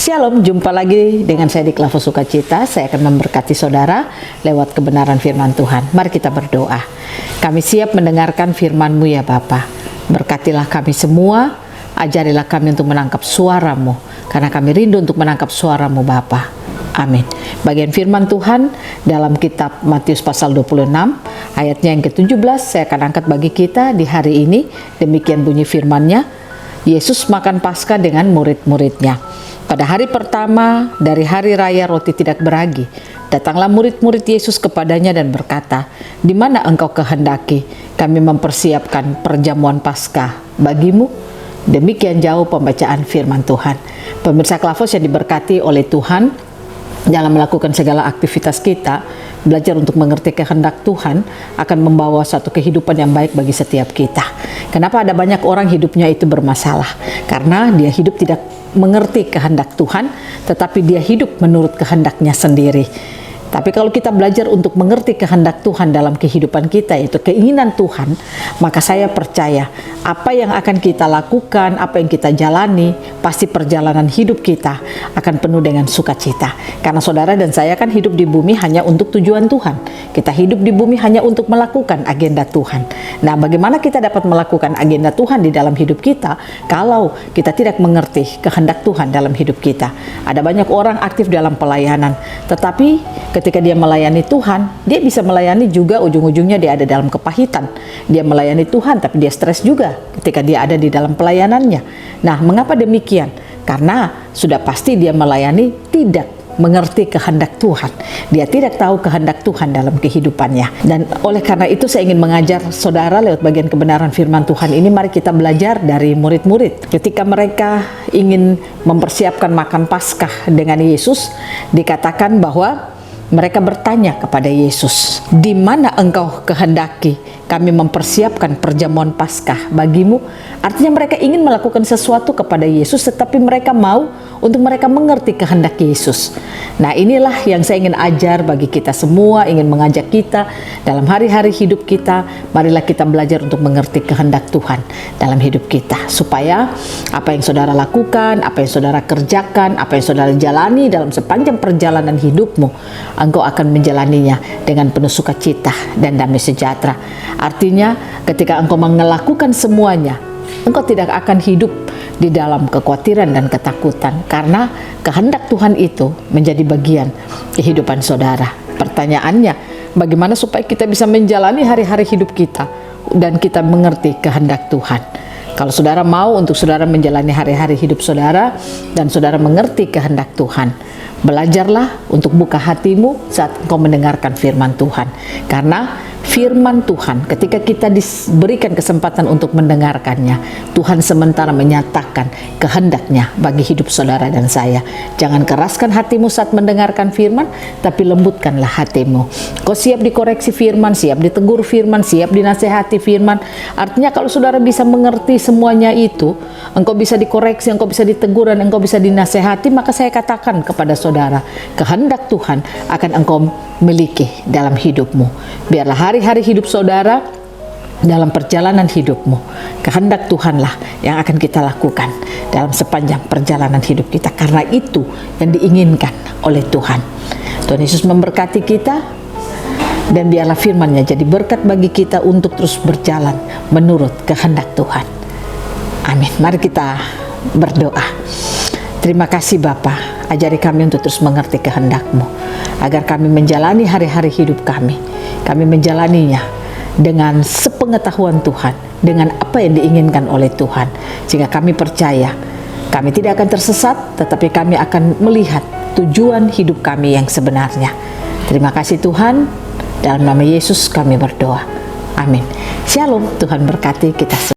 Shalom, jumpa lagi dengan saya di Klavo Sukacita. Saya akan memberkati saudara lewat kebenaran firman Tuhan. Mari kita berdoa. Kami siap mendengarkan firman-Mu ya Bapa. Berkatilah kami semua, ajarilah kami untuk menangkap suara-Mu, karena kami rindu untuk menangkap suara-Mu Bapa. Amin. Bagian firman Tuhan dalam kitab Matius pasal 26, ayatnya yang ke-17, saya akan angkat bagi kita di hari ini. Demikian bunyi firman-Nya. Yesus makan Paskah dengan murid-muridnya. Pada hari pertama dari hari raya roti tidak beragi, datanglah murid-murid Yesus kepadanya dan berkata, "Di mana engkau kehendaki kami mempersiapkan perjamuan Paskah bagimu?" Demikian jauh pembacaan firman Tuhan. Pemirsa Klavos yang diberkati oleh Tuhan, dalam melakukan segala aktivitas kita, belajar untuk mengerti kehendak Tuhan akan membawa satu kehidupan yang baik bagi setiap kita. Kenapa ada banyak orang hidupnya itu bermasalah? Karena dia hidup tidak mengerti kehendak Tuhan, tetapi dia hidup menurut kehendaknya sendiri. Tapi kalau kita belajar untuk mengerti kehendak Tuhan dalam kehidupan kita, yaitu keinginan Tuhan, maka saya percaya apa yang akan kita lakukan, apa yang kita jalani, pasti perjalanan hidup kita akan penuh dengan sukacita. Karena saudara dan saya kan hidup di bumi hanya untuk tujuan Tuhan. Kita hidup di bumi hanya untuk melakukan agenda Tuhan. Nah, bagaimana kita dapat melakukan agenda Tuhan di dalam hidup kita kalau kita tidak mengerti kehendak Tuhan dalam hidup kita? Ada banyak orang aktif dalam pelayanan, tetapi ketika dia melayani Tuhan, dia bisa melayani juga ujung-ujungnya dia ada dalam kepahitan. Dia melayani Tuhan tapi dia stres juga ketika dia ada di dalam pelayanannya. Nah, mengapa demikian? Karena sudah pasti dia melayani tidak mengerti kehendak Tuhan. Dia tidak tahu kehendak Tuhan dalam kehidupannya. Dan oleh karena itu saya ingin mengajar saudara lewat bagian kebenaran firman Tuhan ini. Mari kita belajar dari murid-murid. Ketika mereka ingin mempersiapkan makan Paskah dengan Yesus, dikatakan bahwa mereka bertanya kepada Yesus, "Di mana engkau kehendaki kami mempersiapkan perjamuan Paskah bagimu?" Artinya mereka ingin melakukan sesuatu kepada Yesus, tetapi mereka mau untuk mereka mengerti kehendak Yesus. Nah, inilah yang saya ingin ajar bagi kita semua, ingin mengajak kita dalam hari-hari hidup kita. Marilah kita belajar untuk mengerti kehendak Tuhan dalam hidup kita, supaya apa yang saudara lakukan, apa yang saudara kerjakan, apa yang saudara jalani dalam sepanjang perjalanan hidupmu, engkau akan menjalaninya dengan penuh sukacita dan damai sejahtera. Artinya ketika engkau melakukan semuanya, engkau tidak akan hidup di dalam kekhawatiran dan ketakutan, karena kehendak Tuhan itu menjadi bagian kehidupan saudara. Pertanyaannya, bagaimana supaya kita bisa menjalani hari-hari hidup kita dan kita mengerti kehendak Tuhan? Kalau saudara mau untuk saudara menjalani hari-hari hidup saudara dan saudara mengerti kehendak Tuhan, belajarlah untuk buka hatimu saat engkau mendengarkan firman Tuhan. Karena firman Tuhan, ketika kita diberikan kesempatan untuk mendengarkannya, Tuhan sementara menyatakan kehendaknya bagi hidup saudara dan saya. Jangan keraskan hatimu saat mendengarkan firman, tapi lembutkanlah hatimu. Kau siap dikoreksi firman, siap ditegur firman, siap dinasehati firman. Artinya kalau saudara bisa mengerti semuanya itu, engkau bisa dikoreksi, engkau bisa ditegur, dan engkau bisa dinasehati, maka saya katakan kepada saudara, kehendak Tuhan akan engkau miliki dalam hidupmu. Biarlah hari-hari hidup saudara dalam perjalanan hidupmu, kehendak Tuhanlah yang akan kita lakukan dalam sepanjang perjalanan hidup kita, karena itu yang diinginkan oleh Tuhan. Tuhan Yesus memberkati kita, dan biarlah firman-Nya jadi berkat bagi kita untuk terus berjalan menurut kehendak Tuhan. Amin. Mari kita berdoa. Terima kasih Bapa, ajari kami untuk terus mengerti kehendak-Mu, agar kami menjalani hari-hari hidup kami menjalaninya dengan sepengetahuan Tuhan, dengan apa yang diinginkan oleh Tuhan, sehingga kami percaya kami tidak akan tersesat, tetapi kami akan melihat tujuan hidup kami yang sebenarnya. Terima kasih Tuhan, dalam nama Yesus kami berdoa. Amin. Shalom, Tuhan berkati kita semua.